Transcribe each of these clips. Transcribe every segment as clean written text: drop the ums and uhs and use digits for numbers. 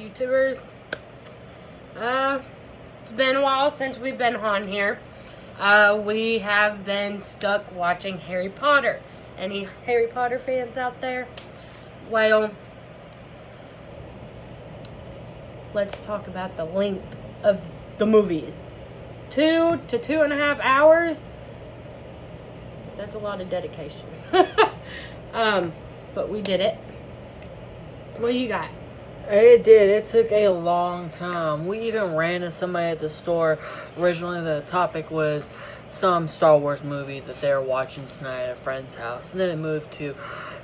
YouTubers. It's been a while since we've been on here. We have been stuck watching Harry Potter. Any Harry Potter fans out there? Well, let's talk about the length of the movies. 2 to 2.5 hours. That's a lot of dedication. But we did it. What do you got? It did. It took a long time. We even ran into somebody at the store. Originally, the topic was some Star Wars movie that they were watching tonight at a friend's house. And then it moved to,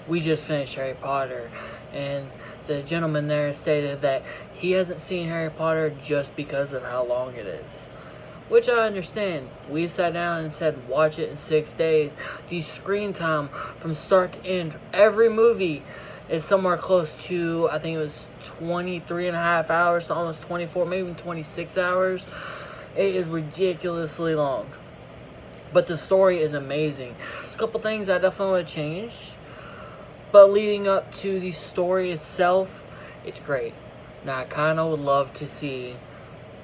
we just finished Harry Potter. And the gentleman there stated that he hasn't seen Harry Potter just because of how long it is. Which I understand. We sat down and said, watch it in 6 days. The screen time from start to end, every movie is somewhere close to, I think it was 23.5 hours to almost 24, maybe even 26 hours. It is ridiculously long. But the story is amazing. A couple things I definitely would have changed. But leading up to the story itself, it's great. Now, I kind of would love to see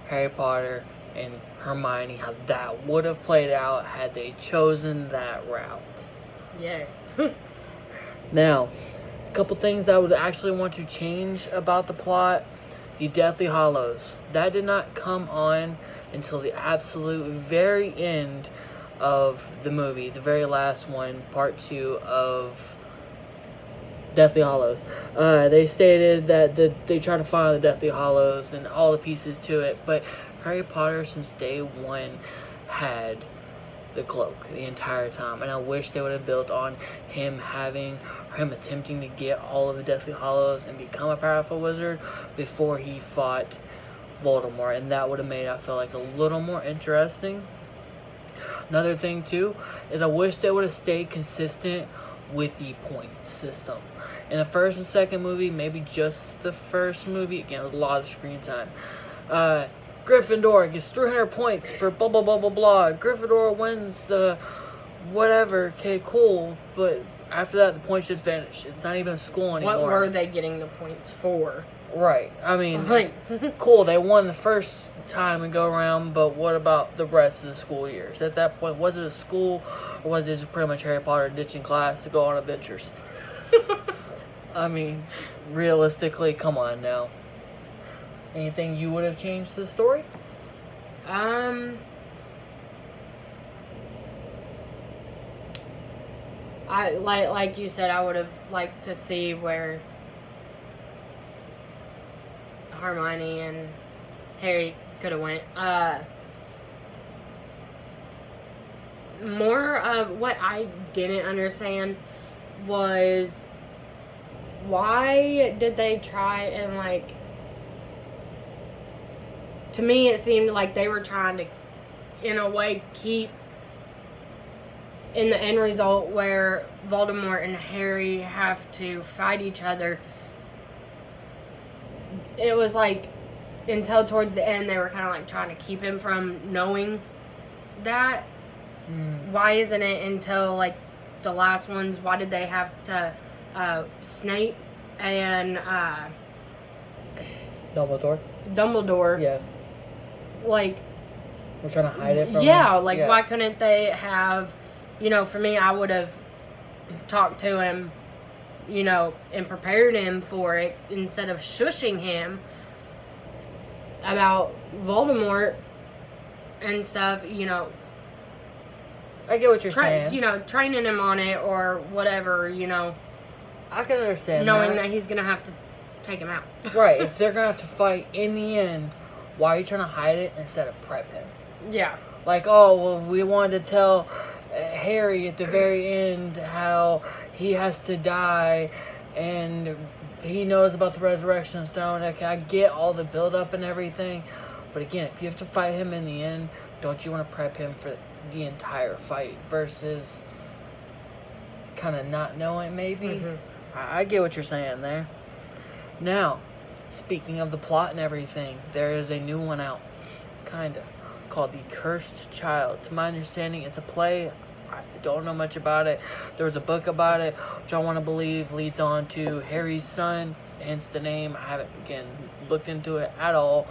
Harry Potter and Hermione, how that would have played out had they chosen that route. Yes. Now, a couple things that I would actually want to change about the plot. The Deathly Hallows. That did not come on until the absolute very end of the movie. The very last one, part 2 of Deathly Hallows. They stated that they tried to find the Deathly Hallows and all the pieces to it, but Harry Potter since day one had the cloak the entire time, and I wish they would have built on him attempting to get all of the Deathly Hallows and become a powerful wizard before he fought Voldemort, and that would have made it, I feel like, a little more interesting. Another thing too is I wish they would have stayed consistent with the point system. In the first and second movie, maybe just the first movie, again, it was a lot of screen time. Gryffindor gets 300 points for blah blah blah blah blah. Gryffindor wins the whatever. Okay, cool. But after that, the points just vanish. It's not even school anymore. What were they getting the points for? Right. I mean, cool. They won the first time and go around, but what about the rest of the school years? At that point, was it a school, or was it just pretty much Harry Potter ditching class to go on adventures? I mean, realistically, come on now. Anything you would have changed to the story? I like you said, I would have liked to see where Hermione and Harry could have went. More of what I didn't understand was why did they try and to me it seemed like they were trying to in a way keep in the end result where Voldemort and Harry have to fight each other. It was until towards the end they were kind of trying to keep him from knowing that. Why isn't it until the last ones? Why did they have to Snape and Dumbledore? Yeah. We're trying to hide it from yeah, him? Why couldn't they have, for me, I would have talked to him, and prepared him for it instead of shushing him about Voldemort and stuff, I get what you're saying. Training him on it or whatever, I can understand knowing that he's going to have to take him out. Right, if they're going to have to fight in the end, why are you trying to hide it instead of prep him? Yeah. We wanted to tell Harry at the very end how he has to die and he knows about the Resurrection Stone. I get all the build-up and everything, but again, if you have to fight him in the end, don't you want to prep him for the entire fight versus kind of not knowing maybe? Mm-hmm. I get what you're saying there. Now, speaking of the plot and everything, there is a new one out, called The Cursed Child. To my understanding, it's a play. I don't know much about it. There was a book about it, which I want to believe leads on to Harry's son hence the name. I haven't, again, looked into it at all.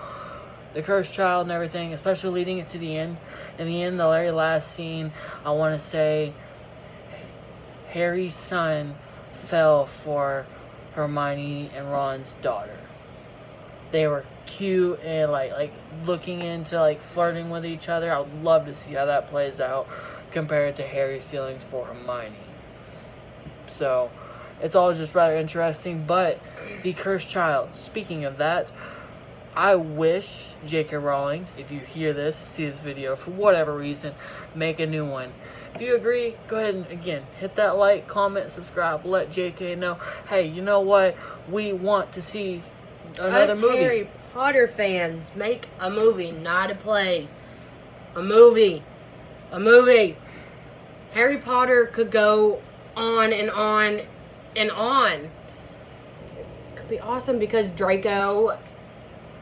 The cursed child and everything, especially leading it to the end. In the end, the very last scene, I want to say Harry's son fell for Hermione and Ron's daughter. They were cute and like looking into like flirting with each other. I would love to see how that plays out compared to Harry's feelings for Hermione. So it's all just rather interesting. But the cursed child, speaking of that, I wish J.K. Rowling, if you hear this, see this video, for whatever reason, make a new one. If you agree, go ahead and, again, hit that like, comment, subscribe, let J.K. know, hey, you know what, we want to see another movie. Harry Potter fans, make a movie, not a play. A movie. A movie. Harry Potter could go on and on and on. It could be awesome because Draco,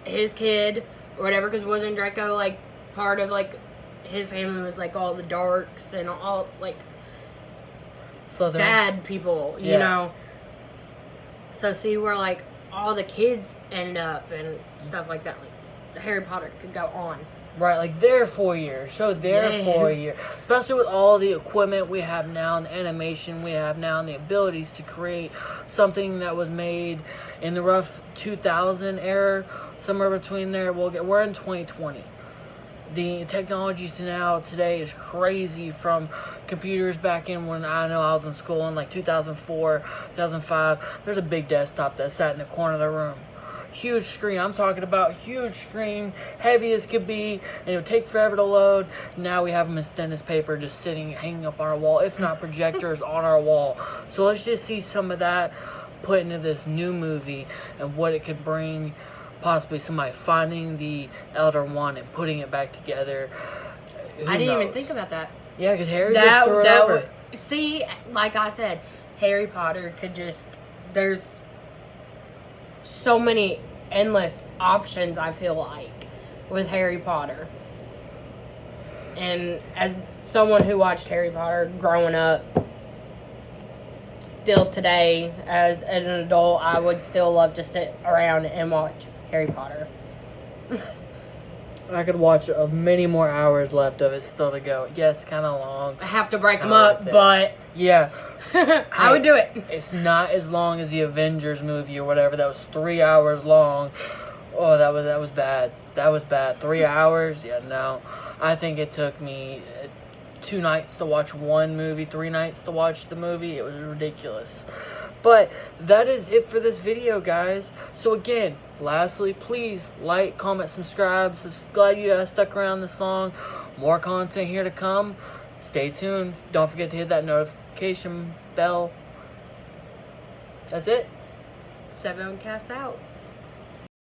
his kid, or whatever, because wasn't Draco, like, part of, like, his family was, like, all the darks and all, like, Slytherin. bad people, you know? So see where, like, all the kids end up and stuff like that. Like, Harry Potter could go on. Right, like their 4 years. Show their 4 years. Especially with all the equipment we have now and the animation we have now and the abilities to create something that was made in the rough 2000 era, somewhere between there. We're in 2020. The technology to now, today, is crazy, from computers back in when I know I was in school in like 2004, 2005. There's a big desktop that sat in the corner of the room. Huge screen. I'm talking about huge screen, heavy as could be, and it would take forever to load. Now we have them as thin as paper, just sitting, hanging up on our wall, if not projectors on our wall. So let's just see some of that put into this new movie and what it could bring. Possibly somebody finding the Elder Wand and putting it back together. I didn't even think about that. Yeah, because Harry just threw it over. See, like I said, Harry Potter could just, there's so many endless options, I feel like, with Harry Potter. And as someone who watched Harry Potter growing up, still today, as an adult, I would still love to sit around and watch Harry Potter. I could watch many more hours left of it still to go. Yes, kind of long. I have to break them up, but yeah, I would do it. It's not as long as the Avengers movie or whatever. That was 3 hours long. Oh, that was bad. That was bad. 3 hours? Yeah, no. I think it took me 2 nights to watch one movie, 3 nights to watch the movie. It was ridiculous. But that is it for this video, guys. So again, lastly, please like, comment, subscribe. Glad you guys stuck around this long. More content here to come. Stay tuned. Don't forget to hit that notification bell. That's it. 7 cast out.